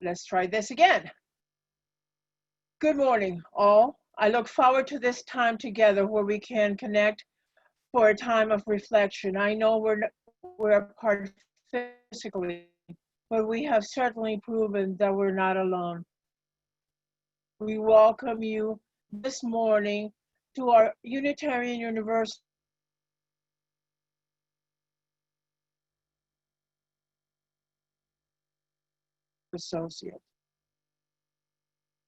Let's try this again. Good morning, all. I look forward to this time together where we can connect for a time of reflection. I know we're apart physically, but we have certainly proven that we're not alone. We welcome you this morning to our Unitarian Universalist Associate.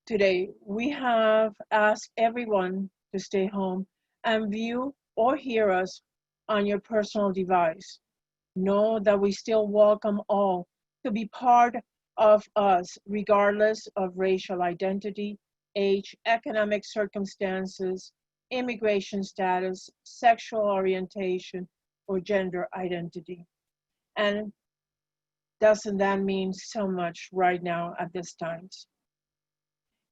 Today, we have asked everyone to stay home and view or hear us on your personal device. Know that we still welcome all to be part of us, regardless of racial identity, age, economic circumstances, immigration status, sexual orientation, or gender identity. And doesn't that mean so much right now at this time?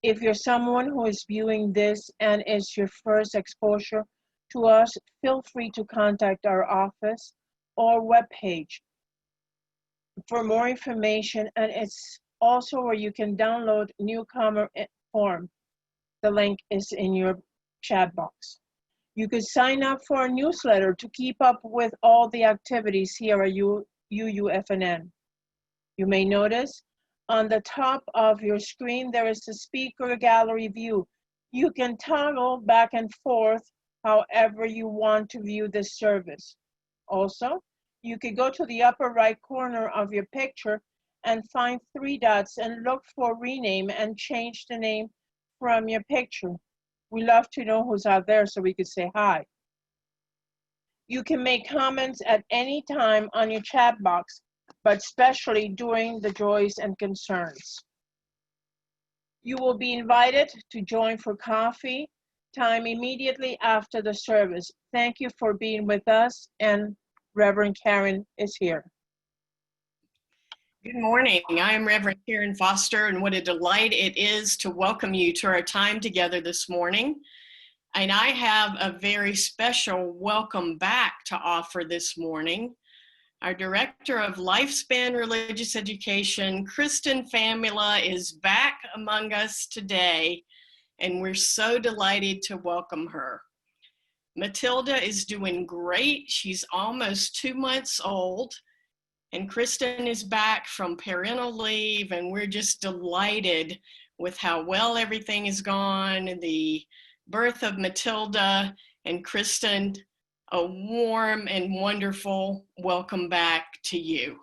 If you're someone who is viewing this and it's your first exposure to us, feel free to contact our office or webpage for more information, and it's also where you can download newcomer form. The link is in your chat box. You could sign up for a newsletter to keep up with all the activities here at UUFNN. You may notice on the top of your screen, there is a speaker gallery view. You can toggle back and forth however you want to view this service. Also, you can go to the upper right corner of your picture and find 3 dots and look for rename and change the name from your picture. We love to know who's out there so we could say hi. You can make comments at any time on your chat box, but especially during the joys and concerns. You will be invited to join for coffee time immediately after the service. Thank you for being with us, and Reverend Karen is here. Good morning. I am Reverend Karen Foster, and what a delight it is to welcome you to our time together this morning. And I have a very special welcome back to offer this morning. Our Director of Lifespan Religious Education, Kristin Famula, is back among us today, and we're so delighted to welcome her. Matilda is doing great. She's almost 2 months old, and Kristin is back from parental leave, and we're just delighted with how well everything has gone, the birth of Matilda, and Kristin, a warm and wonderful welcome back to you.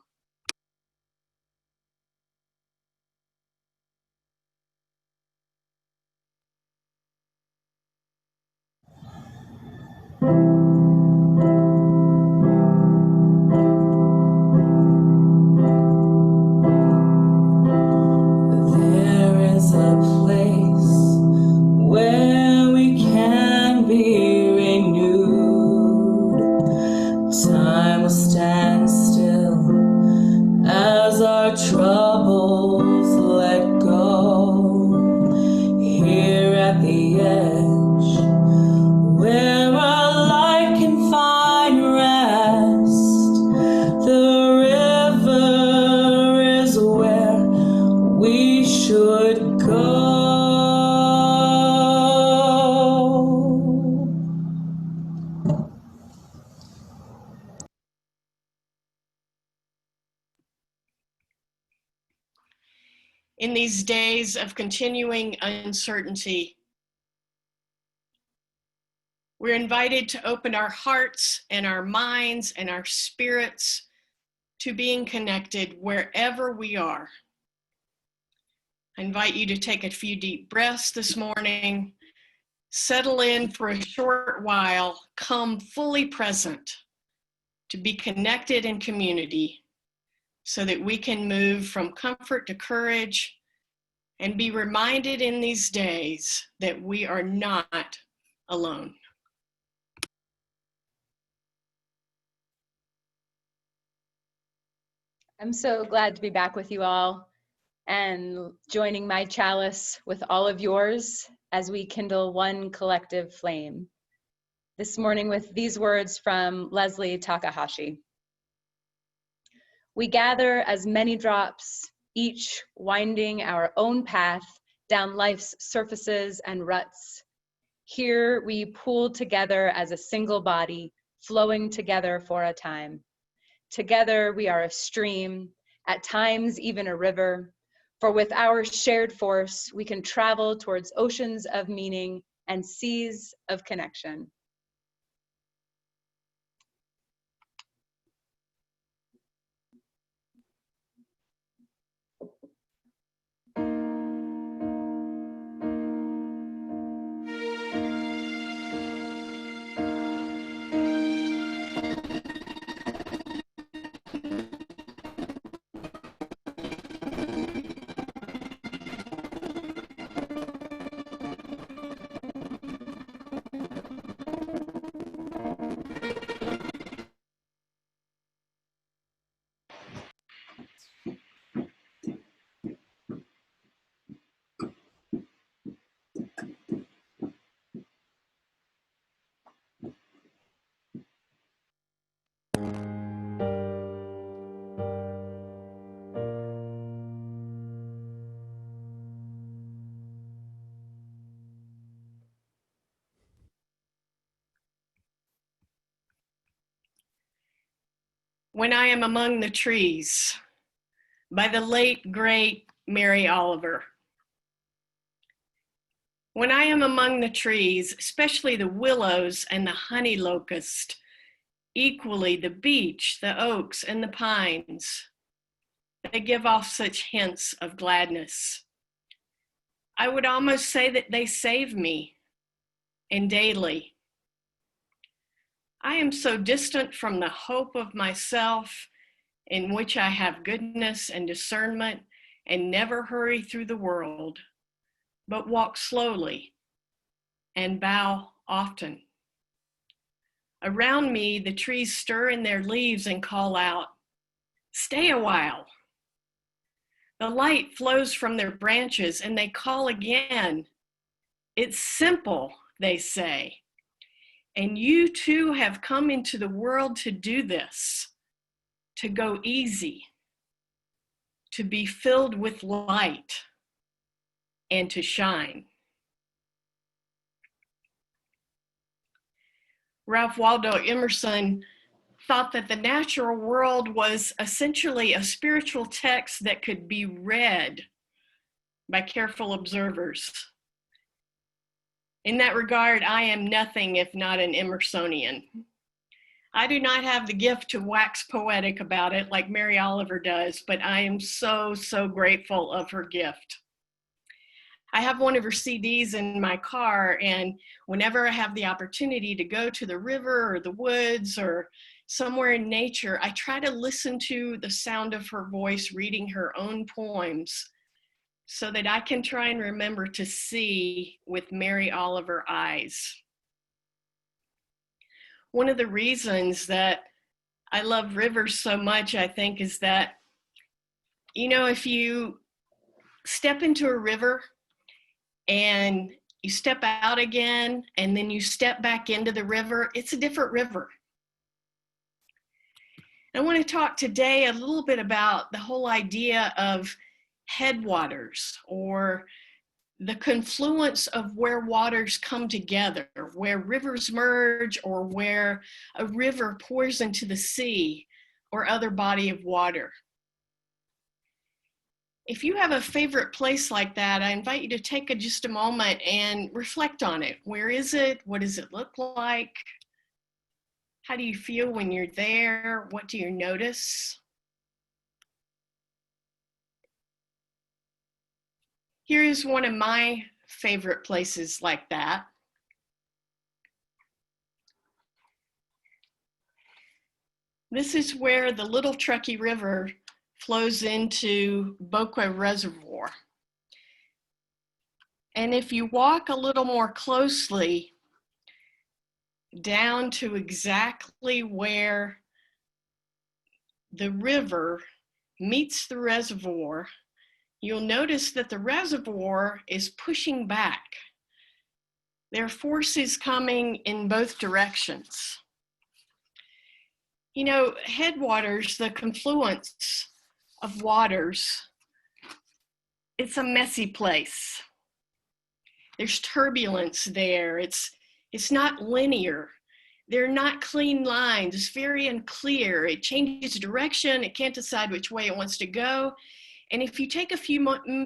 There is a place where we can be renewed. Time will stand still as our troubles let go. Here at the edge, where our life can find rest, the river is where we should go. In these days of continuing uncertainty, we're invited to open our hearts and our minds and our spirits to being connected wherever we are. I invite you to take a few deep breaths this morning, settle in for a short while, come fully present to be connected in community so that we can move from comfort to courage and be reminded in these days that we are not alone. I'm so glad to be back with you all and joining my chalice with all of yours as we kindle one collective flame. This morning with these words from Leslie Takahashi. We gather as many drops, each winding our own path down life's surfaces and ruts. Here we pool together as a single body, flowing together for a time. Together we are a stream, at times even a river, for with our shared force, we can travel towards oceans of meaning and seas of connection. When I Am Among the Trees by the late, great Mary Oliver. When I am among the trees, especially the willows and the honey locust, equally the beech, the oaks, and the pines, they give off such hints of gladness. I would almost say that they save me, and daily. I am so distant from the hope of myself, in which I have goodness and discernment, and never hurry through the world, but walk slowly and bow often. Around me, the trees stir in their leaves and call out, "Stay a while." The light flows from their branches and they call again. "It's simple," they say. And you too have come into the world to do this, to go easy, to be filled with light, and to shine. Ralph Waldo Emerson thought that the natural world was essentially a spiritual text that could be read by careful observers. In that regard, I am nothing if not an Emersonian. I do not have the gift to wax poetic about it like Mary Oliver does, but I am so, so grateful of her gift. I have one of her CDs in my car, and whenever I have the opportunity to go to the river or the woods or somewhere in nature, I try to listen to the sound of her voice reading her own poems so that I can try and remember to see with Mary Oliver eyes. One of the reasons that I love rivers so much, I think, is that, you know, if you step into a river and you step out again and then you step back into the river, it's a different river. I want to talk today a little bit about the whole idea of headwaters, or the confluence of where waters come together, where rivers merge, or where a river pours into the sea or other body of water. If you have a favorite place like that, I invite you to take just a moment and reflect on it. Where is it? What does it look like? How do you feel when you're there? What do you notice? Here is one of my favorite places like that. This is where the Little Truckee River flows into Boca Reservoir. And if you walk a little more closely down to exactly where the river meets the reservoir, you'll notice that the reservoir is pushing back. There are forces coming in both directions. You know, headwaters, the confluence of waters, it's a messy place. There's turbulence there. It's not linear. They're not clean lines. It's very unclear. It changes direction. It can't decide which way it wants to go. And if you take a few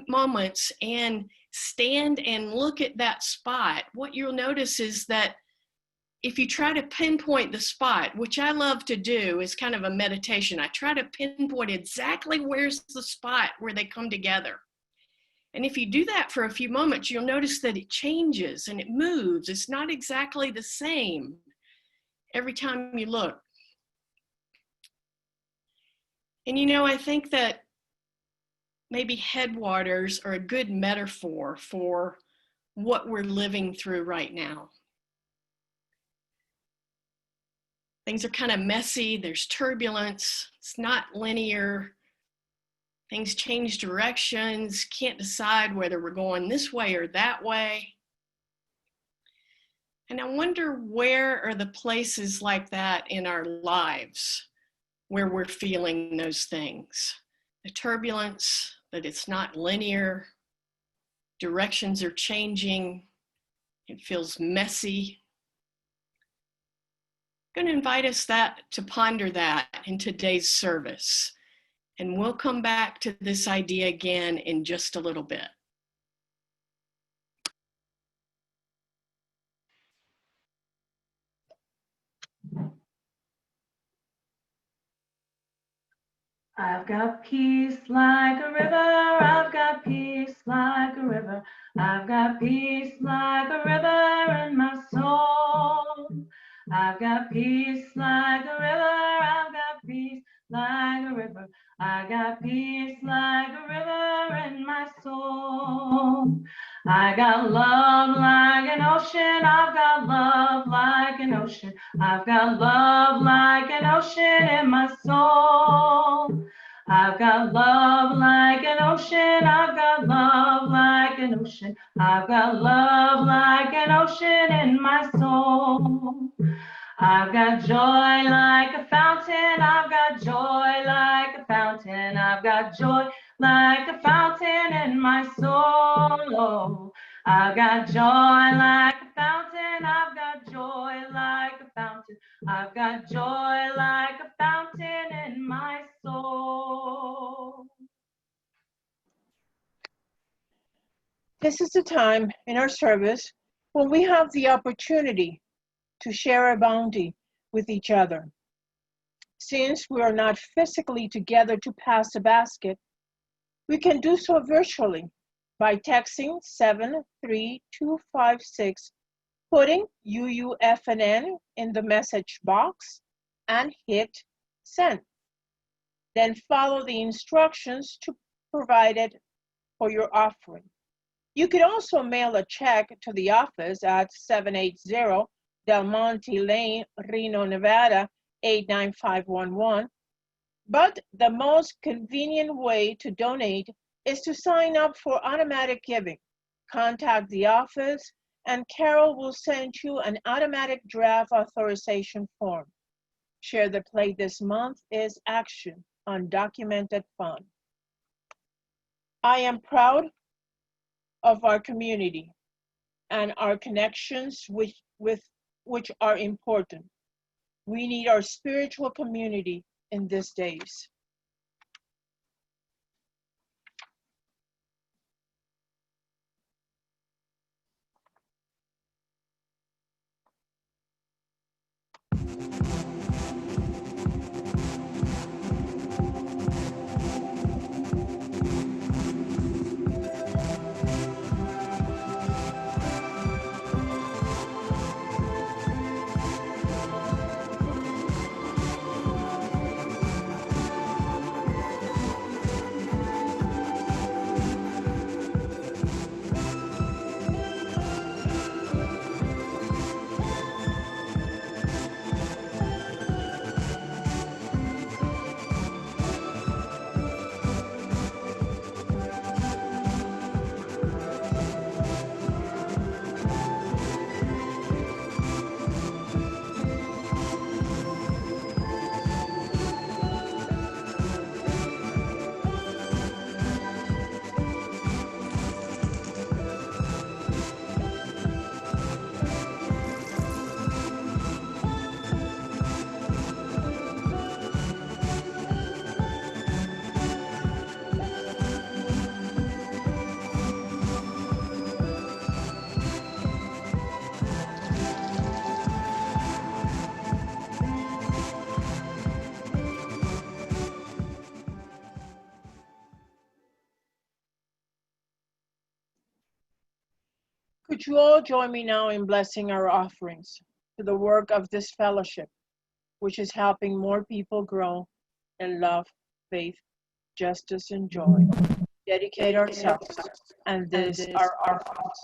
moments and stand and look at that spot, what you'll notice is that if you try to pinpoint the spot, which I love to do is kind of a meditation, I try to pinpoint exactly where's the spot where they come together. And if you do that for a few moments, you'll notice that it changes and it moves. It's not exactly the same every time you look. And you know, I think that maybe headwaters are a good metaphor for what we're living through right now. Things are kind of messy. There's turbulence. It's not linear. Things change directions. Can't decide whether we're going this way or that way. And I wonder, where are the places like that in our lives where we're feeling those things? The turbulence, that it's not linear. Directions are changing. It feels messy. I'm going to invite us to ponder that in today's service. And we'll come back to this idea again in just a little bit. I've got peace like a river, I've got peace like a river, I've got peace like a river in my soul. I've got peace like a river, I've got peace like a river, I got peace like a river in my soul. I got love like an ocean, I've got love like an ocean, I've got love like an ocean in my soul. I've got love like an ocean, I've got love like an ocean, I've got love like an ocean in my soul. I've got joy like a fountain, I've got joy like a fountain, I've got joy like a fountain in my soul. I've got joy like a fountain, I've got joy like a fountain, I've got joy like a fountain in my soul. This is the time in our service when we have the opportunity to share a bounty with each other. Since we are not physically together to pass the basket, we can do so virtually by texting 73256, putting UUFNN in the message box and hit send. Then follow the instructions provided for your offering. You could also mail a check to the office at 780 Del Monte Lane, Reno, Nevada, 89511. But the most convenient way to donate is to sign up for automatic giving. Contact the office and Carol will send you an automatic draft authorization form. Share the Plate this month is Action, Undocumented Fund. I am proud of our community and our connections which are important. We need our spiritual community in these days. Could you all join me now in blessing our offerings to the work of this fellowship, which is helping more people grow in love, faith, justice, and joy. Dedicate ourselves and this our offerings.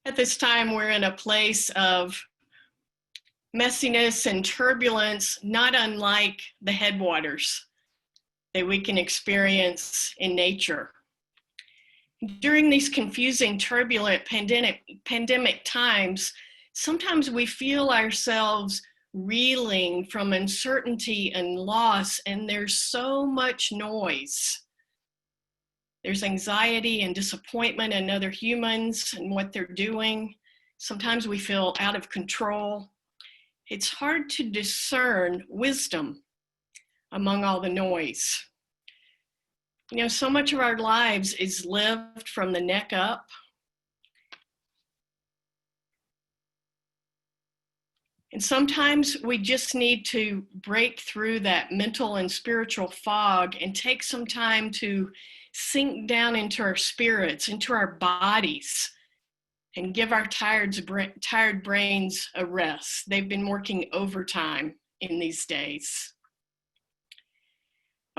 At this time, we're in a place of messiness and turbulence, not unlike the headwaters that we can experience in nature. During these confusing, turbulent pandemic times, sometimes we feel ourselves reeling from uncertainty and loss, and there's so much noise. There's anxiety and disappointment in other humans and what they're doing. Sometimes we feel out of control. It's hard to discern wisdom among all the noise. You know, so much of our lives is lived from the neck up. And sometimes we just need to break through that mental and spiritual fog and take some time to sink down into our spirits, into our bodies, and give our tired brains a rest. They've been working overtime in these days.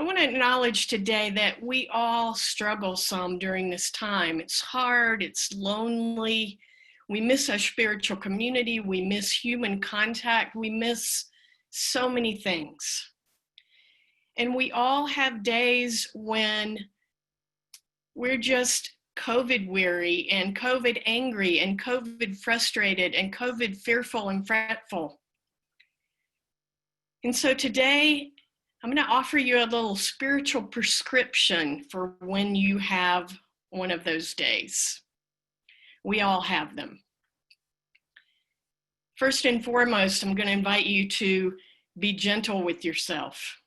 I want to acknowledge today that we all struggle some during this time. It's hard, it's lonely. We miss our spiritual community. We miss human contact. We miss so many things. And we all have days when we're just COVID weary and COVID angry and COVID frustrated and COVID fearful and fretful. And so today, I'm going to offer you a little spiritual prescription for when you have one of those days. We all have them. First and foremost, I'm going to invite you to be gentle with yourself.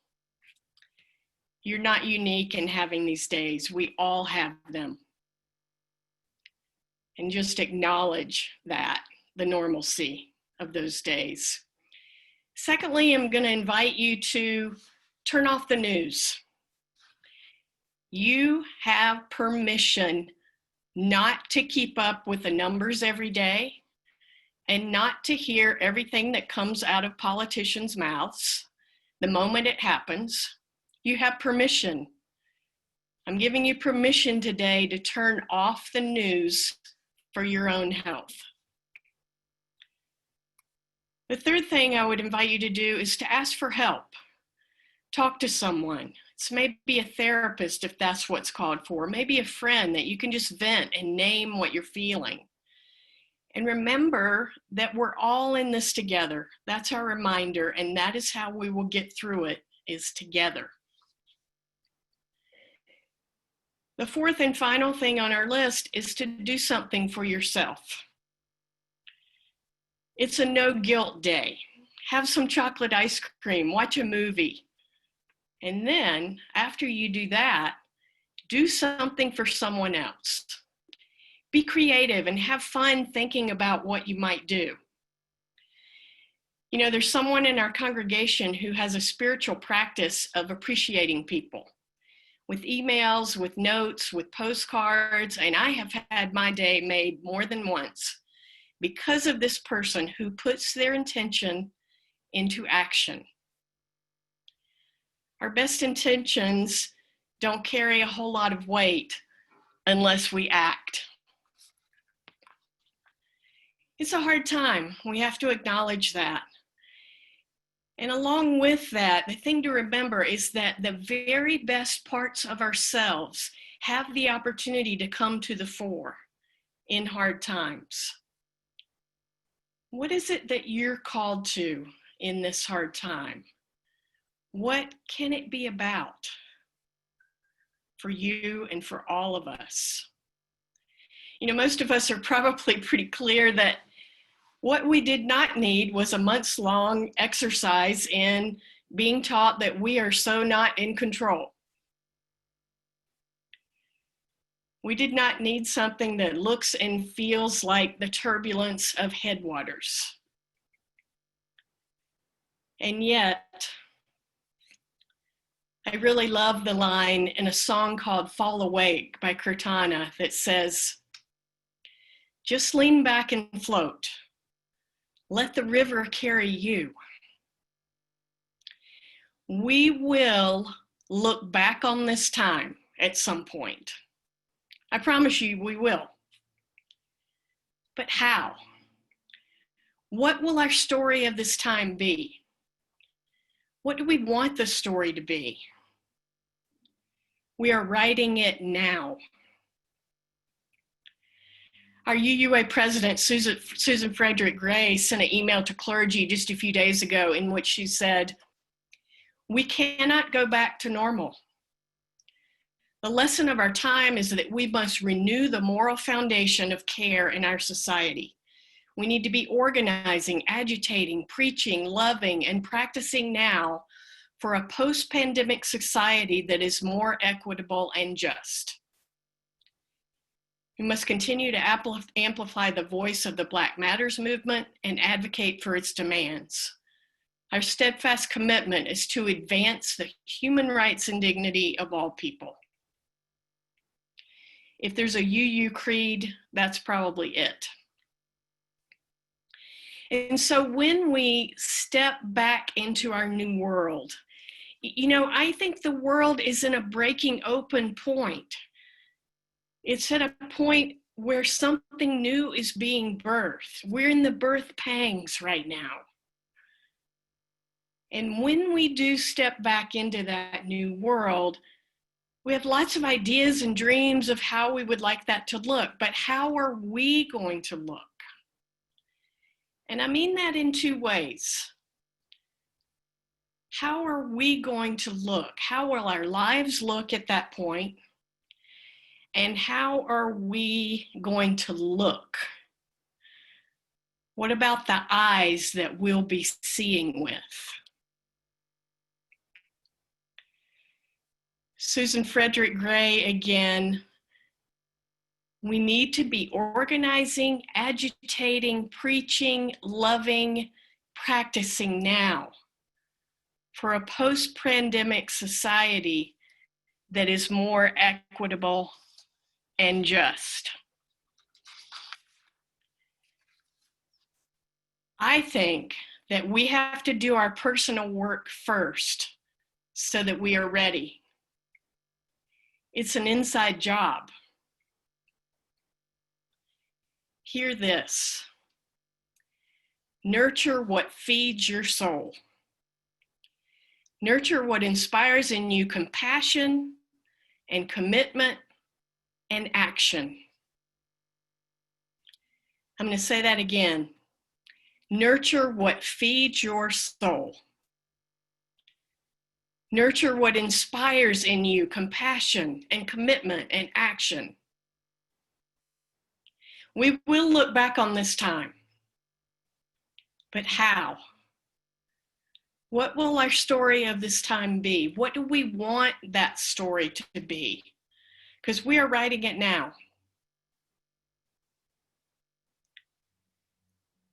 You're not unique in having these days. We all have them. And just acknowledge that, the normalcy of those days. Secondly, I'm going to invite you to turn off the news. You have permission not to keep up with the numbers every day and not to hear everything that comes out of politicians' mouths the moment it happens. You have permission. I'm giving you permission today to turn off the news for your own health. The third thing I would invite you to do is to ask for help. Talk to someone. It's maybe a therapist if that's what's called for, maybe a friend that you can just vent and name what you're feeling. And remember that we're all in this together. That's our reminder, and that is how we will get through it, is together. The fourth and final thing on our list is to do something for yourself. It's a no guilt day. Have some chocolate ice cream, watch a movie. And then after you do that, do something for someone else. Be creative and have fun thinking about what you might do. You know, there's someone in our congregation who has a spiritual practice of appreciating people. with emails, with notes, with postcards, and I have had my day made more than once because of this person who puts their intention into action. Our best intentions don't carry a whole lot of weight unless we act. It's a hard time. We have to acknowledge that. And along with that, the thing to remember is that the very best parts of ourselves have the opportunity to come to the fore in hard times. What is it that you're called to in this hard time? What can it be about for you and for all of us? You know, most of us are probably pretty clear that what we did not need was a months-long exercise in being taught that we are so not in control. We did not need something that looks and feels like the turbulence of headwaters. And yet, I really love the line in a song called Fall Awake by Kirtana that says, just lean back and float. Let the river carry you. We will look back on this time at some point. I promise you we will. But how? What will our story of this time be? What do we want the story to be? We are writing it now. Our UUA president, Susan Frederick Gray, sent an email to clergy just a few days ago in which she said, we cannot go back to normal. The lesson of our time is that we must renew the moral foundation of care in our society. We need to be organizing, agitating, preaching, loving, and practicing now for a post-pandemic society that is more equitable and just. We must continue to amplify the voice of the Black Matters movement and advocate for its demands. Our steadfast commitment is to advance the human rights and dignity of all people. If there's a UU creed, that's probably it. And so when we step back into our new world, you know, I think the world is in a breaking open point. It's at a point where something new is being birthed. We're in the birth pangs right now. And when we do step back into that new world, we have lots of ideas and dreams of how we would like that to look, but how are we going to look? And I mean that in two ways. How are we going to look? How will our lives look at that point? And how are we going to look? What about the eyes that we'll be seeing with? Susan Frederick Gray again, we need to be organizing, agitating, preaching, loving, practicing now for a post-pandemic society that is more equitable and just. I think that we have to do our personal work first so that we are ready. It's an inside job. Hear this. Nurture what feeds your soul. Nurture what inspires in you compassion and commitment and action. I'm going to say that again. Nurture what feeds your soul. Nurture what inspires in you compassion and commitment and action. We will look back on this time, but how? What will our story of this time be? What do we want that story to be? Because we are writing it now.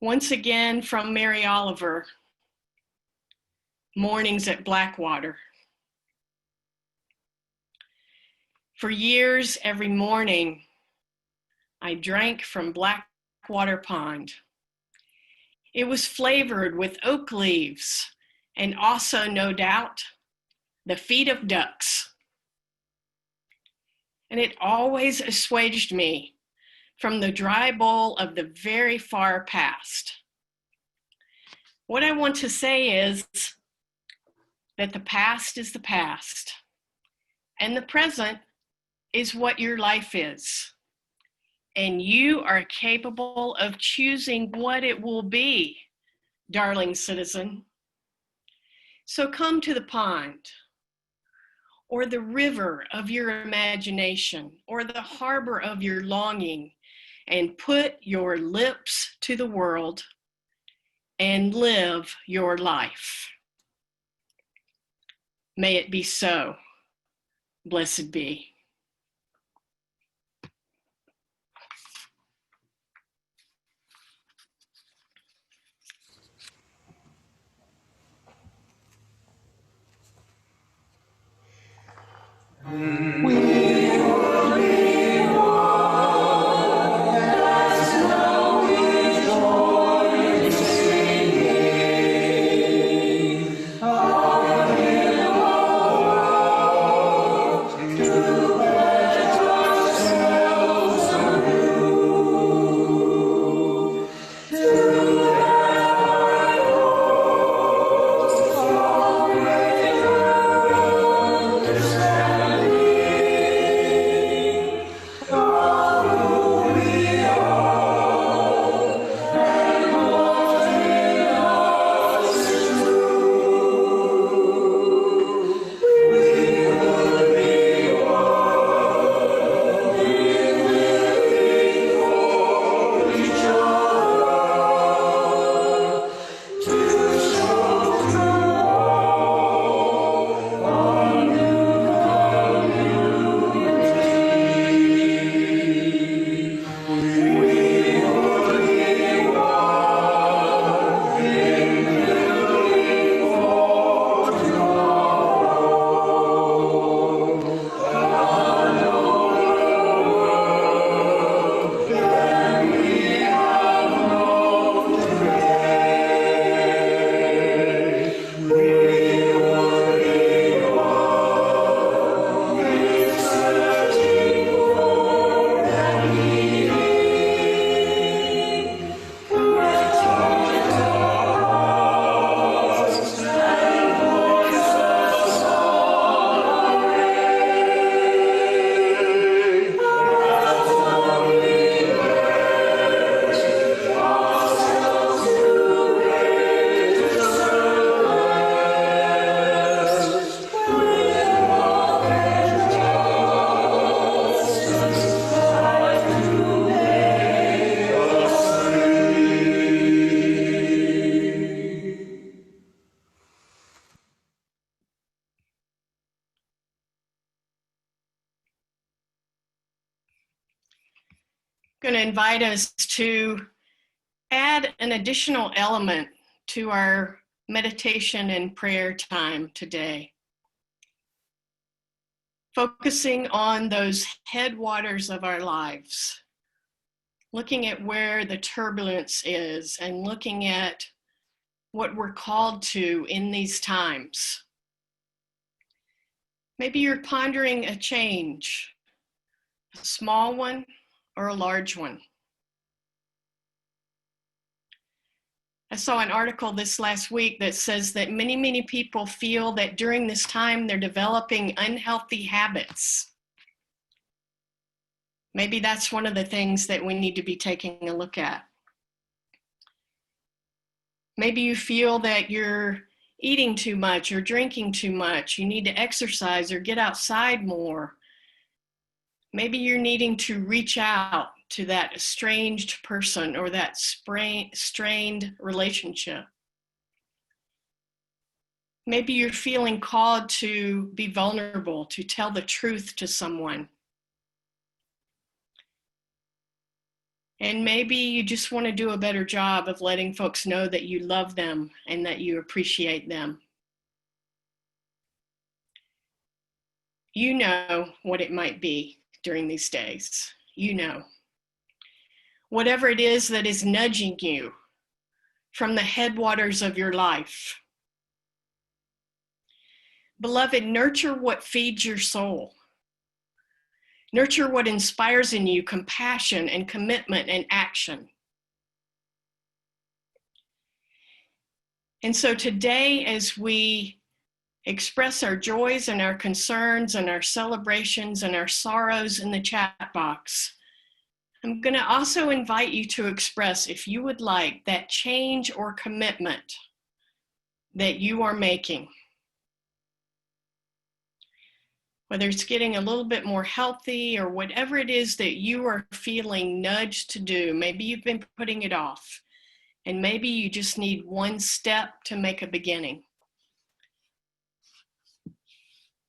Once again from Mary Oliver, Mornings at Blackwater. For years, every morning, I drank from Blackwater Pond. It was flavored with oak leaves and also, no doubt, the feet of ducks. And it always assuaged me from the dry bowl of the very far past. What I want to say is that the past is the past, and the present is what your life is. And you are capable of choosing what it will be, darling citizen. So come to the pond, or the river of your imagination, or the harbor of your longing, and put your lips to the world and live your life. May it be so. Blessed be. I'm going to invite us to add an additional element to our meditation and prayer time today. Focusing on those headwaters of our lives, looking at where the turbulence is and looking at what we're called to in these times. Maybe you're pondering a change, a small one or a large one. I saw an article this last week that says that many people feel that during this time they're developing unhealthy habits. Maybe that's one of the things that we need to be taking a look at. Maybe you feel that you're eating too much or drinking too much. You need to exercise or get outside more. Maybe you're needing to reach out to that estranged person or that strained relationship. Maybe you're feeling called to be vulnerable, to tell the truth to someone. And maybe you just want to do a better job of letting folks know that you love them and that you appreciate them. You know what it might be during these days. You know. Whatever it is that is nudging you from the headwaters of your life. Beloved, nurture what feeds your soul. Nurture what inspires in you compassion and commitment and action. And so today, as we express our joys and our concerns and our celebrations and our sorrows in the chat box, I'm going to also invite you to express, if you would like, that change or commitment that you are making. Whether it's getting a little bit more healthy or whatever it is that you are feeling nudged to do. Maybe you've been putting it off, and maybe you just need one step to make a beginning.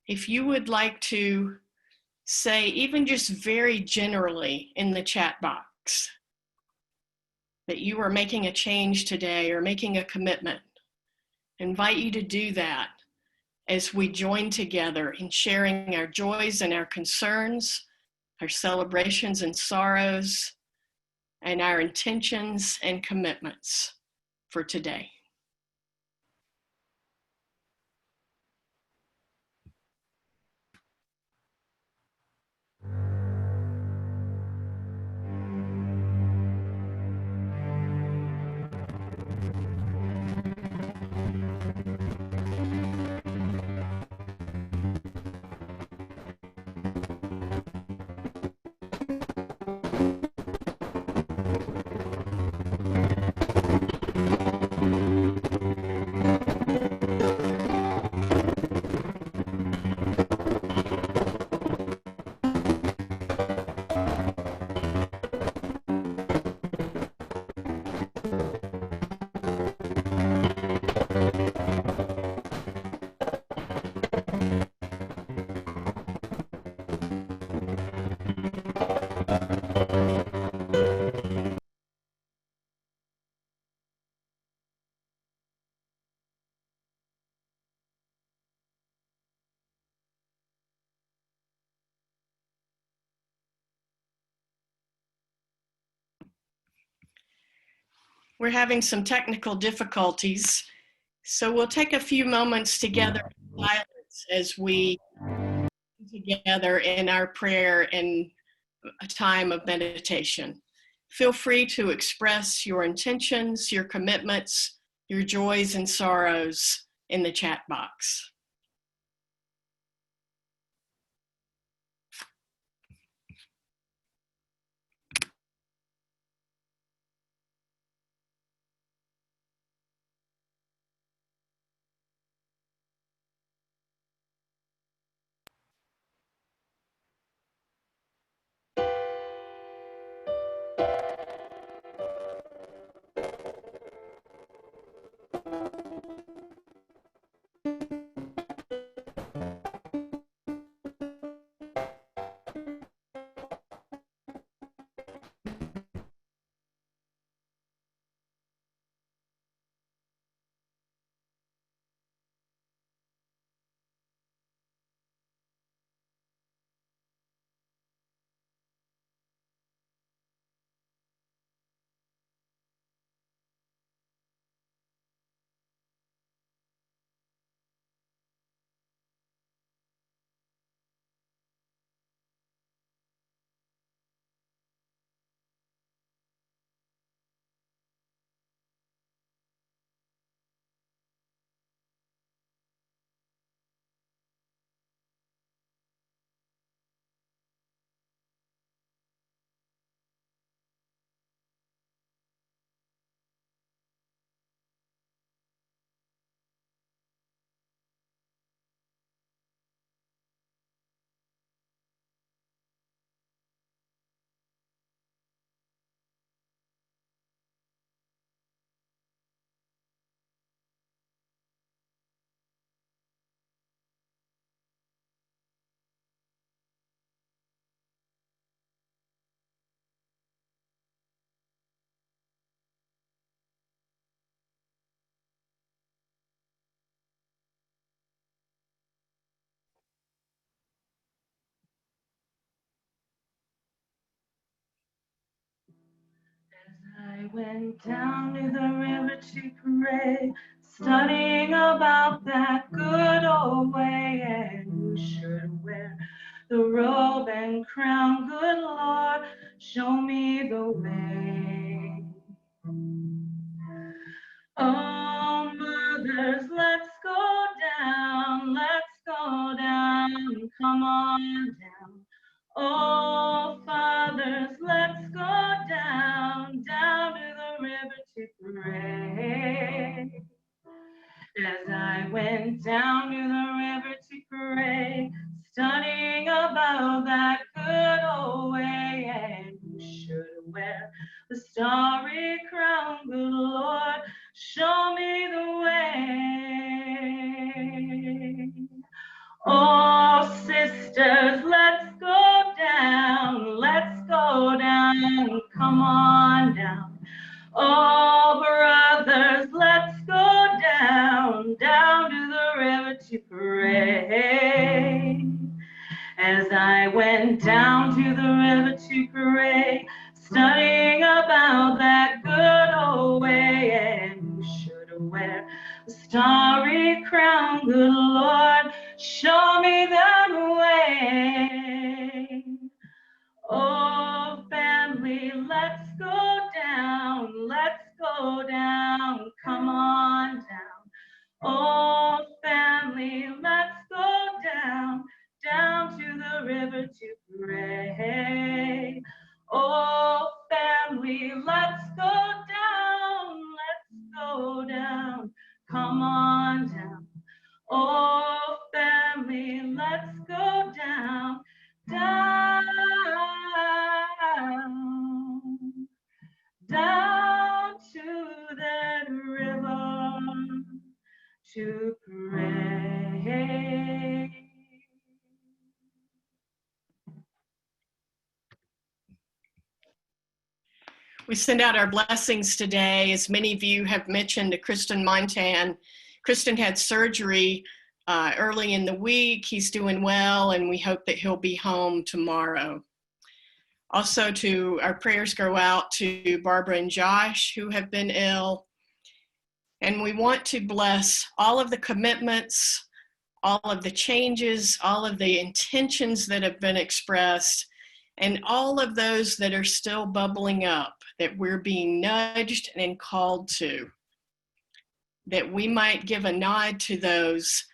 If you would like to say, even just very generally in the chat box, that you are making a change today or making a commitment, I invite you to do that as we join together in sharing our joys and our concerns, our celebrations and sorrows, and our intentions and commitments for today. We're having some technical difficulties, so we'll take a few moments together in silence as we come together in our prayer and a time of meditation. Feel free to express your intentions, your commitments, your joys and sorrows in the chat box. went down to the river to pray, studying about that good old way, and who should wear the robe and crown. Good Lord, show me the way. Oh, mothers, let's go down, come on down. Oh, fathers, let's go down to the river to pray. As I went down to the river to pray, studying about that good old way, and who should wear the starry crown. Good Lord, show me the way. Oh, sisters, let's go down, come on down. Oh, brothers, let's go down to the river to pray. As I went down to the river to pray, studying about that good old way, and who should wear the starry crown. Good Lord, show me that way. Oh, family, let's go down, come on down. Oh, family, let's go down to the river to pray. Oh, family, let's go down, come on down. Oh, family, let's go down to that river to pray. We send out our blessings today. As many of you have mentioned to Kristin Montan, Kristin had surgery early in the week. He's doing well, and we hope that he'll be home tomorrow. Also, our prayers go out to Barbara and Josh, who have been ill. And we want to bless all of the commitments, all of the changes, all of the intentions that have been expressed, and all of those that are still bubbling up, that we're being nudged and called to, that we might give a nod to those,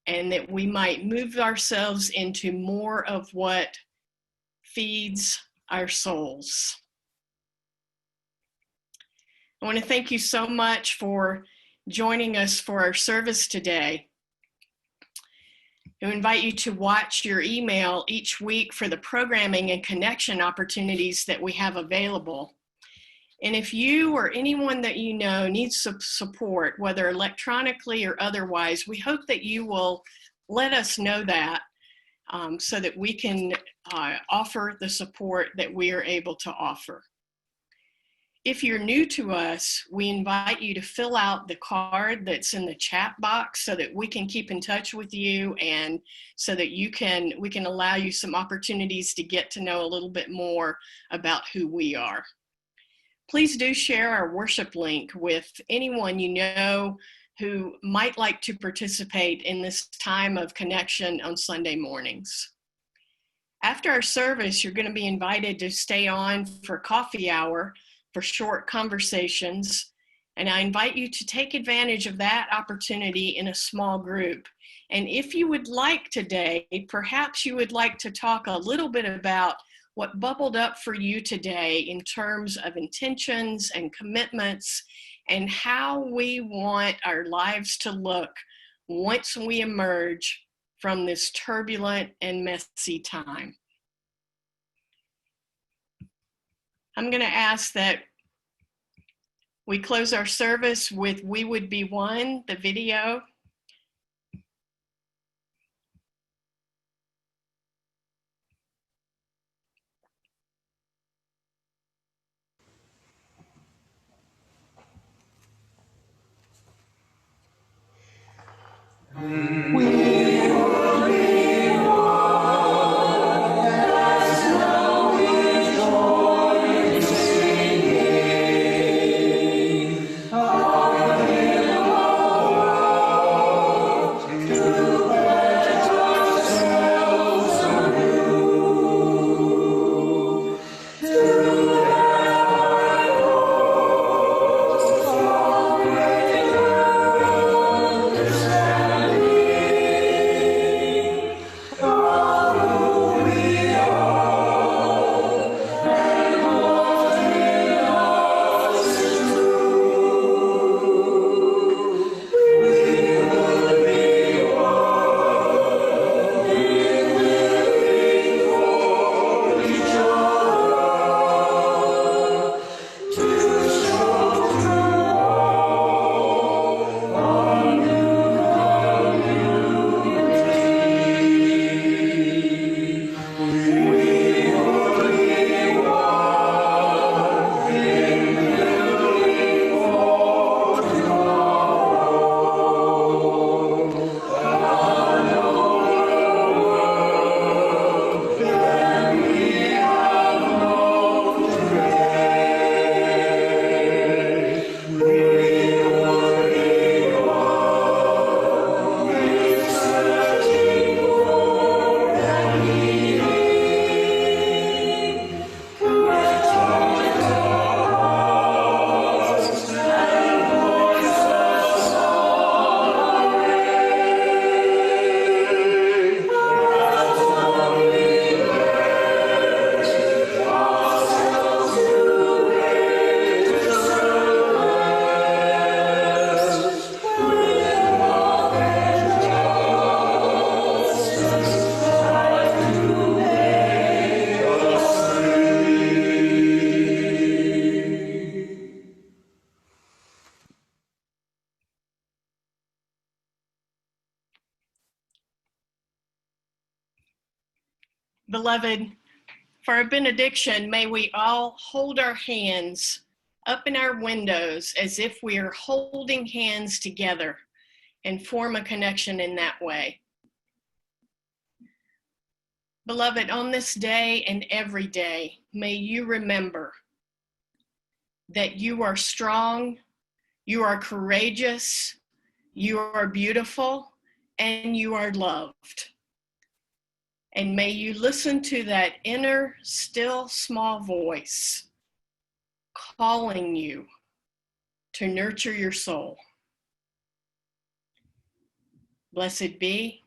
and that we might move ourselves into more of what feeds our souls. I want to thank you so much for joining us for our service today. I invite you to watch your email each week for the programming and connection opportunities that we have available. And if you or anyone that you know needs some support, whether electronically or otherwise, we hope that you will let us know that so that we can offer the support that we are able to offer. If you're new to us, we invite you to fill out the card that's in the chat box so that we can keep in touch with you, and so that we can allow you some opportunities to get to know a little bit more about who we are. Please do share our worship link with anyone you know who might like to participate in this time of connection on Sunday mornings. After our service, you're going to be invited to stay on for coffee hour for short conversations, and I invite you to take advantage of that opportunity in a small group. And if you would like today, perhaps you would like to talk a little bit about what bubbled up for you today in terms of intentions and commitments, and how we want our lives to look once we emerge from this turbulent and messy time. I'm going to ask that we close our service with "We Would Be One," the video. Beloved, for our benediction, may we all hold our hands up in our windows as if we are holding hands together and form a connection in that way. Beloved, on this day and every day, may you remember that you are strong, you are courageous, you are beautiful, and you are loved. And may you listen to that inner, still, small voice calling you to nurture your soul. Blessed be,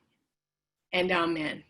and amen.